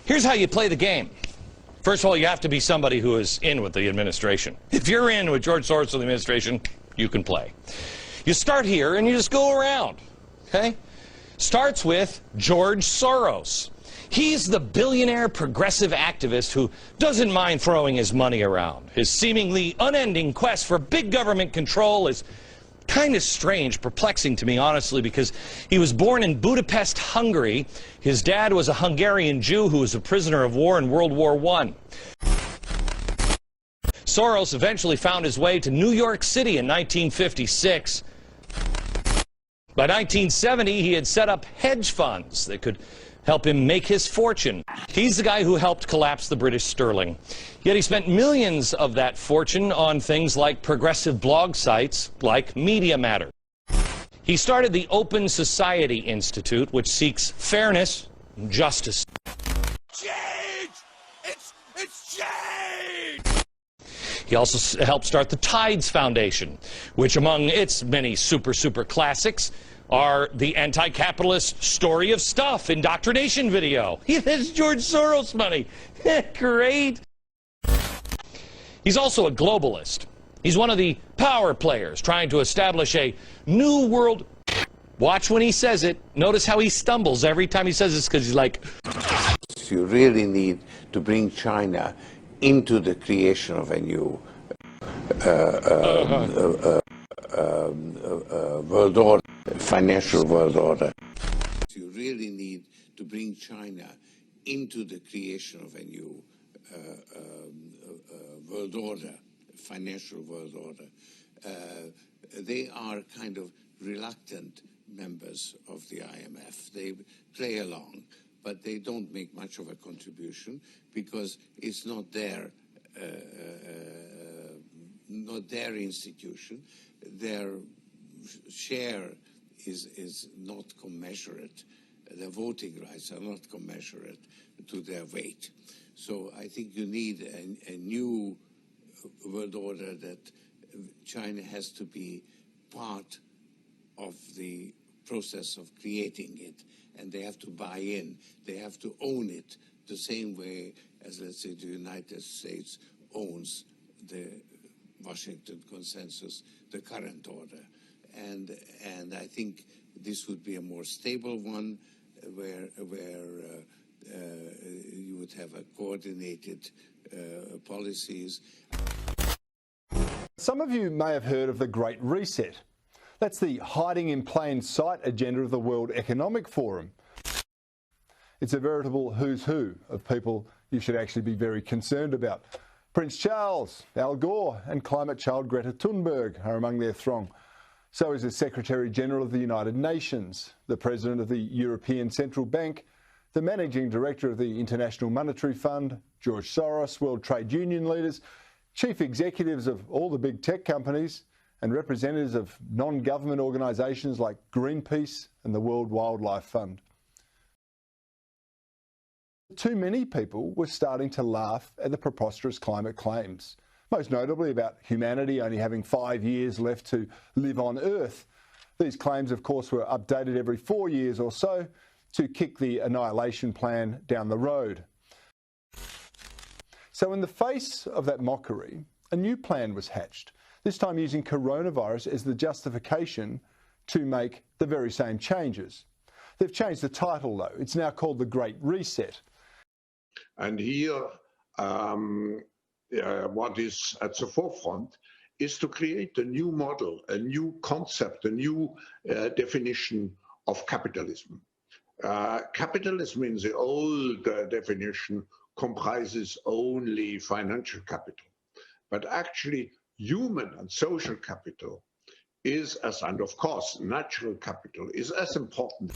Here's how you play the game. First of all, you have to be somebody who is in with the administration. If you're in with George Soros and the administration, you can play. You start here and you just go around, okay? Starts with George Soros. He's the billionaire progressive activist who doesn't mind throwing his money around. His seemingly unending quest for big government control is kind of strange, perplexing to me, honestly, because he was born in Budapest, Hungary. His dad was a Hungarian Jew who was a prisoner of war in World War I. Soros eventually found his way to New York City in 1956. By 1970, he had set up hedge funds that could help him make his fortune. He's the guy who helped collapse the British sterling. Yet he spent millions of that fortune on things like progressive blog sites like Media Matter. He started the Open Society Institute, which seeks fairness and justice. Change! It's change! He also helped start the Tides Foundation, which among its many super classics are the anti-capitalist Story of Stuff indoctrination video. That's George Soros money. Great. He's also a globalist. He's one of the power players trying to establish a new world. Watch when he says it. Notice how he stumbles every time he says this, because he's like... You really need to bring China into the creation of a new world order, financial world order. You really need to bring China into the creation of a new world order, financial world order. They are kind of reluctant members of the IMF. They play along, but they don't make much of a contribution because it's not their institution. Their share is not commensurate. Their voting rights are not commensurate to their weight. So I think you need a new world order that China has to be part of the process of creating it, and they have to buy in. They have to own it the same way as, let's say, the United States owns the Washington Consensus, the current order. And I think this would be a more stable one where you would have a coordinated policies. Some of you may have heard of the Great Reset. That's the hiding in plain sight agenda of the World Economic Forum. It's a veritable who's who of people you should actually be very concerned about. Prince Charles, Al Gore and climate child Greta Thunberg are among their throng. So is the Secretary General of the United Nations, the President of the European Central Bank, the Managing Director of the International Monetary Fund, George Soros, World Trade Union leaders, chief executives of all the big tech companies, and representatives of non-government organisations like Greenpeace and the World Wildlife Fund. Too many people were starting to laugh at the preposterous climate claims, most notably about humanity only having 5 years left to live on Earth. These claims, of course, were updated every 4 years or so to kick the annihilation plan down the road. So in the face of that mockery, a new plan was hatched, this time using coronavirus as the justification to make the very same changes. They've changed the title, though. It's now called the Great Reset. And here, what is at the forefront is to create a new model, a new concept, a new definition of capitalism. Capitalism in the old definition comprises only financial capital, but actually human and social capital is and of course natural capital is as important.